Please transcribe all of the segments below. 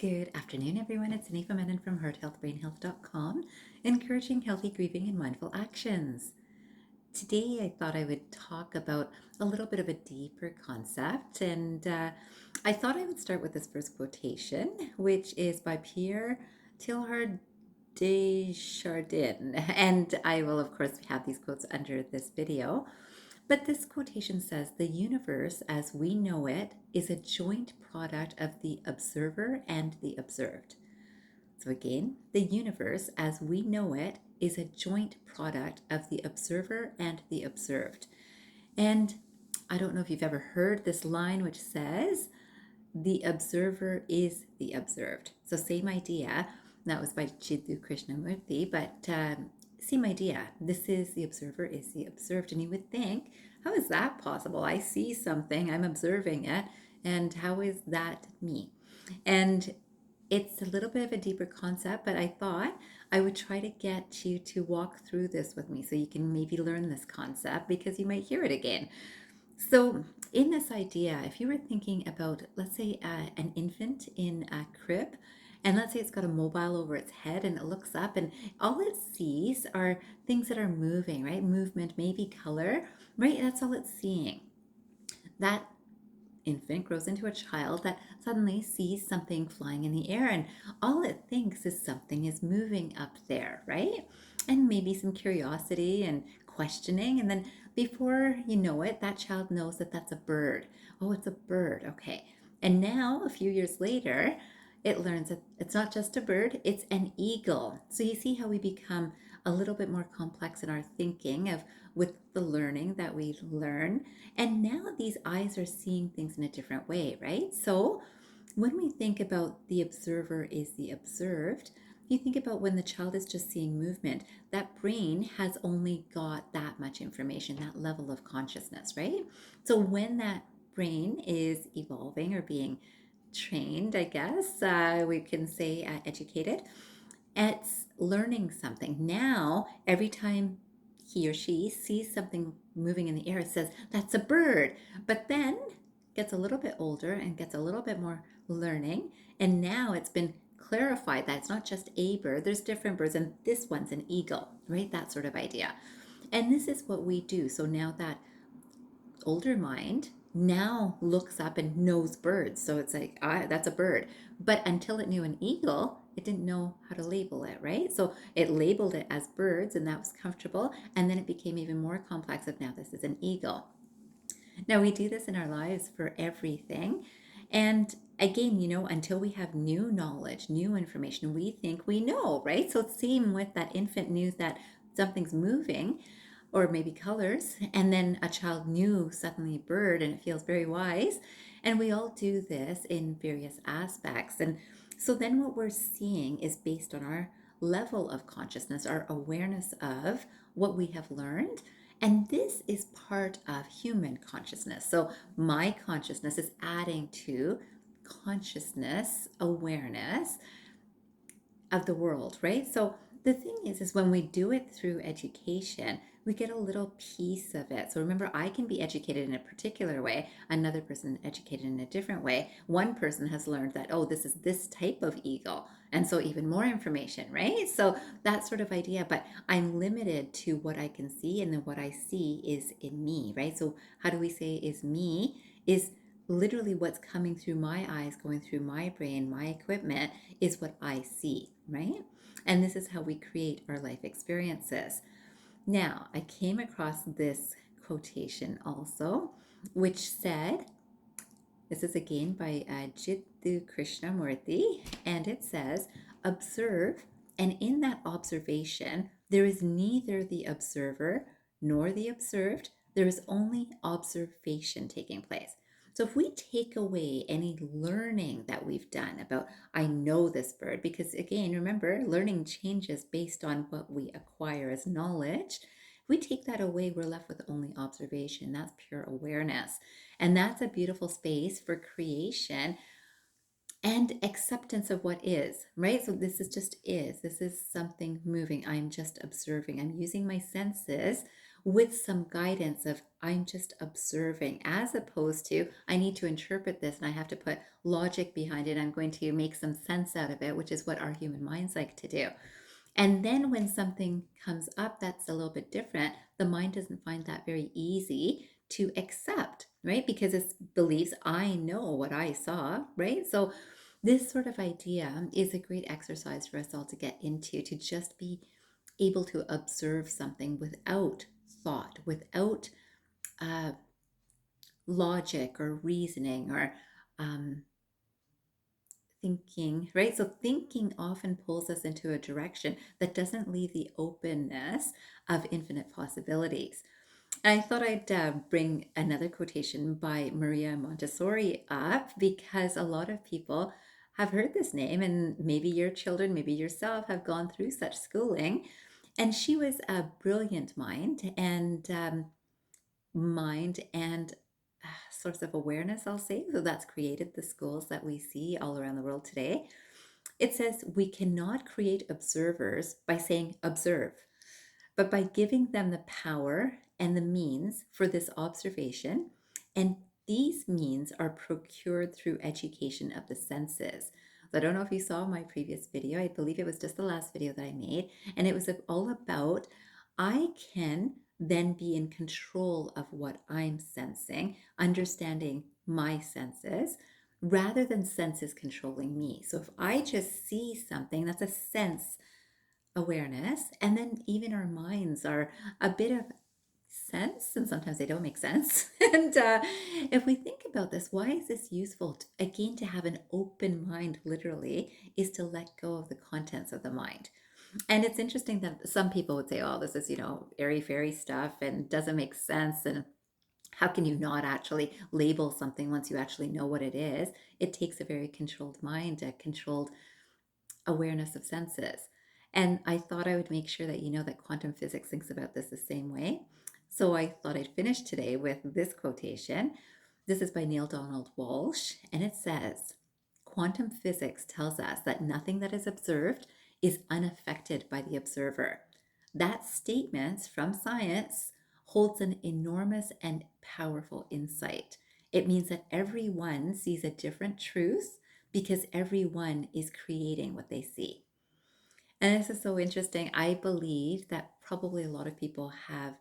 Good afternoon, everyone. It's Anifa Menon from hearthealthbrainhealth.com, encouraging healthy grieving and mindful actions. Today, I thought I would talk about a little bit of a deeper concept, and I thought I would start with this first quotation, which is by Pierre Tielhard de Chardin. And I will, of course, have these quotes under this video. But this quotation says the universe as we know it is a joint product of the observer and the observed. So, again, the universe as we know it is a joint product of the observer and the observed. And I don't know if you've ever heard this line which says, the observer is the observed. So, same idea. That was by Jiddu Krishnamurti, but same idea. This is the observer is the observed. And you would think, how is that possible? I see something, I'm observing it, and how is that me? And it's a little bit of a deeper concept, but I thought I would try to get you to walk through this with me so you can maybe learn this concept because you might hear it again. So, in this idea, if you were thinking about, let's say, an infant in a crib, and let's say it's got a mobile over its head and it looks up and all it sees are things that are moving, right? Movement, maybe color, right? That's all it's seeing. That infant grows into a child that suddenly sees something flying in the air and all it thinks is something is moving up there, right? And maybe some curiosity and questioning. And then before you know it, that child knows that that's a bird. Oh, it's a bird. Okay. And now, a few years later, it learns that it's not just a bird, it's an eagle. So you see how we become a little bit more complex in our thinking of with the learning that we learn. And now these eyes are seeing things in a different way, right? So when we think about the observer is the observed, you think about when the child is just seeing movement, that brain has only got that much information, that level of consciousness, right? So when that brain is evolving or being trained, I guess, we can say educated, it's learning something. Now, every time he or she sees something moving in the air, it says, that's a bird. But then gets a little bit older and gets a little bit more learning. And now it's been clarified that it's not just a bird, there's different birds, and this one's an eagle, right? That sort of idea. And this is what we do. So now that older mind now looks up and knows birds. So it's like, that's a bird. But until it knew an eagle, it didn't know how to label it, right? So it labeled it as birds and that was comfortable. And then it became even more complex of now this is an eagle. Now we do this in our lives for everything. And again, until we have new knowledge, new information, we think we know, right? So same with that infant knew that something's moving or maybe colors, and then a child knew suddenly bird and it feels very wise. And we all do this in various aspects. And so then what we're seeing is based on our level of consciousness, our awareness of what we have learned. And this is part of human consciousness. So my consciousness is adding to consciousness, awareness of the world, right? So the thing is when we do it through education, we get a little piece of it. So remember, I can be educated in a particular way, another person educated in a different way. One person has learned that, oh, this is this type of eagle. And so even more information, right? So that sort of idea, but I'm limited to what I can see, and then what I see is in me, right? So how do we say is me? Is literally what's coming through my eyes, going through my brain, my equipment is what I see, right? And this is how we create our life experiences. Now, I came across this quotation also, which said, this is again by Jiddu Krishnamurti, and it says, observe, and in that observation, there is neither the observer nor the observed, there is only observation taking place. So if we take away any learning that we've done about, I know this bird, because again, remember, learning changes based on what we acquire as knowledge. If we take that away, we're left with only observation. That's pure awareness. And that's a beautiful space for creation and acceptance of what is, right? So this is just is. This is something moving. I'm just observing. I'm using my senses with some guidance of I'm just observing, as opposed to I need to interpret this and I have to put logic behind it. I'm going to make some sense out of it, which is what our human minds like to do. And then when something comes up that's a little bit different, the mind doesn't find that very easy to accept, right? Because it believes I know what I saw, right? So this sort of idea is a great exercise for us all to get into, to just be able to observe something without thought, without uh, logic or reasoning or um, thinking, right? So thinking often pulls us into a direction that doesn't leave the openness of infinite possibilities. I thought I'd bring another quotation by Maria Montessori up because a lot of people have heard this name, and maybe your children, maybe yourself, have gone through such schooling. And she was a brilliant mind and source of awareness, I'll say. So that's created the schools that we see all around the world today. It says we cannot create observers by saying observe, but by giving them the power and the means for this observation. And these means are procured through education of the senses. So I don't know if you saw my previous video. I believe it was just the last video that I made. And it was all about I can then be in control of what I'm sensing, understanding my senses, rather than senses controlling me. So if I just see something, that's a sense awareness. And then even our minds are a bit of sense, and sometimes they don't make sense. And if we think about this, why is this useful? Again, to have an open mind, literally, is to let go of the contents of the mind. And it's interesting that some people would say, oh, this is, airy fairy stuff and doesn't make sense. And how can you not actually label something once you actually know what it is? It takes a very controlled mind, a controlled awareness of senses. And I thought I would make sure that you know that quantum physics thinks about this the same way. So I thought I'd finish today with this quotation. This is by Neale Donald Walsch, and it says, quantum physics tells us that nothing that is observed is unaffected by the observer. That statement from science holds an enormous and powerful insight. It means that everyone sees a different truth because everyone is creating what they see. And this is so interesting. I believe that probably a lot of people have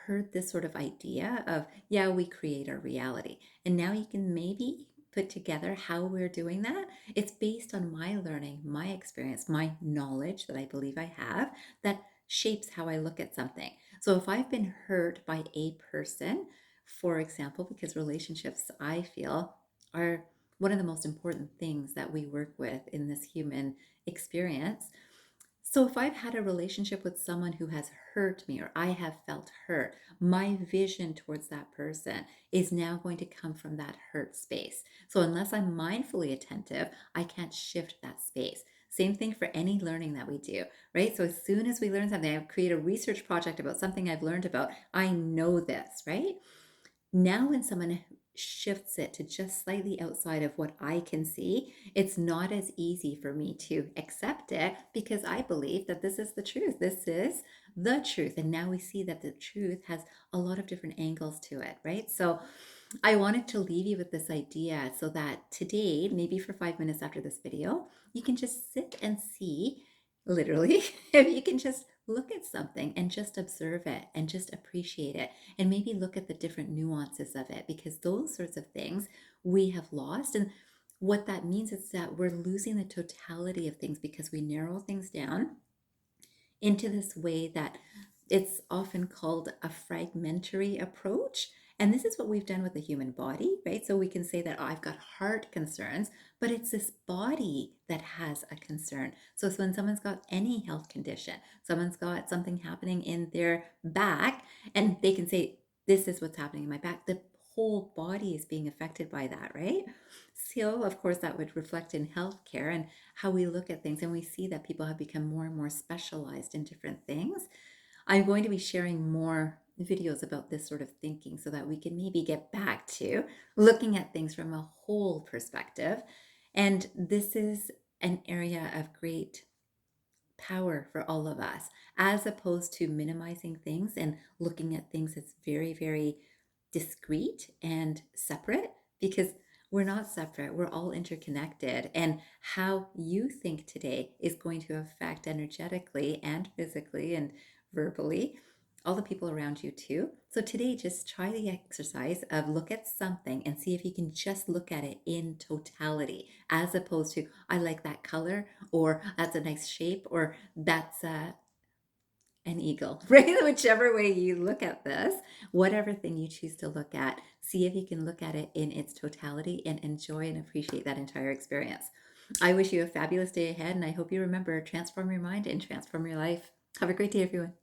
heard this sort of idea of, yeah, we create our reality. And now you can maybe put together how we're doing that. It's based on my learning, my experience, my knowledge that I believe I have that shapes how I look at something. So if I've been hurt by a person, for example, because relationships, I feel, are one of the most important things that we work with in this human experience. So if I've had a relationship with someone who has hurt me or I have felt hurt, my vision towards that person is now going to come from that hurt space. So unless I'm mindfully attentive, I can't shift that space. Same thing for any learning that we do, right? So as soon as we learn something, I create a research project about something I've learned about, I know this, right? Now, when someone shifts it to just slightly outside of what I can see, it's not as easy for me to accept it because I believe that this is the truth. This is the truth. And now we see that the truth has a lot of different angles to it, right? So I wanted to leave you with this idea so that today, maybe for 5 minutes after this video, you can just sit and see, literally, if you can just look at something and just observe it and just appreciate it and maybe look at the different nuances of it, because those sorts of things we have lost. And what that means is that we're losing the totality of things because we narrow things down into this way that it's often called a fragmentary approach. And this is what we've done with the human body, right? So we can say that, oh, I've got heart concerns, but it's this body that has a concern. So when someone's got any health condition, someone's got something happening in their back, and they can say, this is what's happening in my back. The whole body is being affected by that, right? So, of course, that would reflect in healthcare and how we look at things. And we see that people have become more and more specialized in different things. I'm going to be sharing more videos about this sort of thinking so that we can maybe get back to looking at things from a whole perspective. And this is an area of great power for all of us, as opposed to minimizing things and looking at things as very, very discrete and separate, because we're not separate. We're all interconnected. And how you think today is going to affect energetically and physically and verbally all the people around you too. So today, just try the exercise of look at something and see if you can just look at it in totality, as opposed to, I like that color, or that's a nice shape, or that's an eagle, right? Whichever way you look at this, whatever thing you choose to look at, see if you can look at it in its totality and enjoy and appreciate that entire experience. I wish you a fabulous day ahead, and I hope you remember, transform your mind and transform your life. Have a great day, everyone.